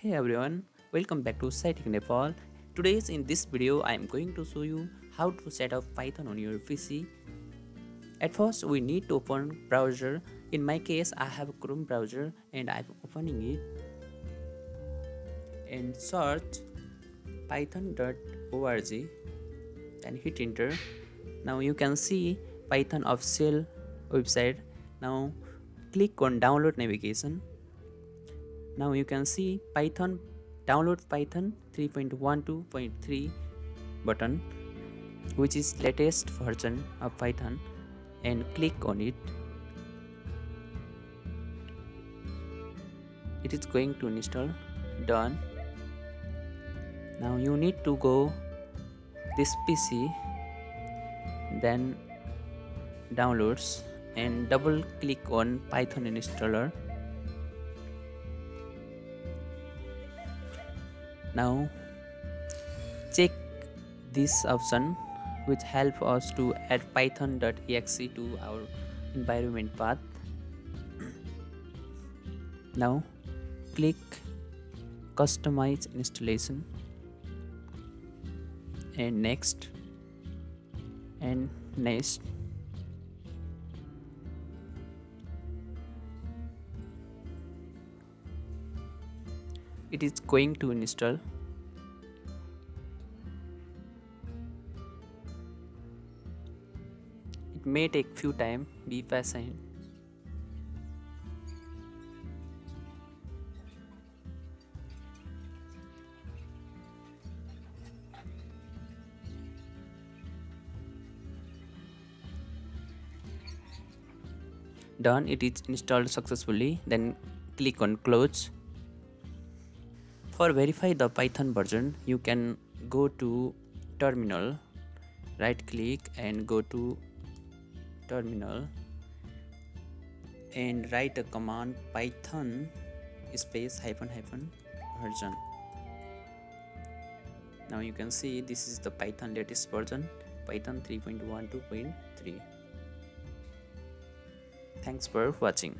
Hey everyone, welcome back to Scientific Nepal. Today's in this video I am going to show you how to set up Python on your PC. At first we need to open browser. In my case I have a Chrome browser and I'm opening it and search python.org and hit enter. Now you can see Python official website. Now click on download navigation. Now you can see Python, download Python 3.12.3 button, which is latest version of Python, and click on it. It is going to install. Done. Now you need to go this PC, then downloads, and double click on Python installer. Now check this option which help us to add python.exe to our environment path. Now click customize installation and next and next. It is going to install. It may take few time, be patient. Done, it is installed successfully. Then click on close. For verify the Python version, you can go to terminal, right click and go to terminal and write a command python space ---- version. Now you can see this is the Python latest version, Python 3.12.3. Thanks for watching.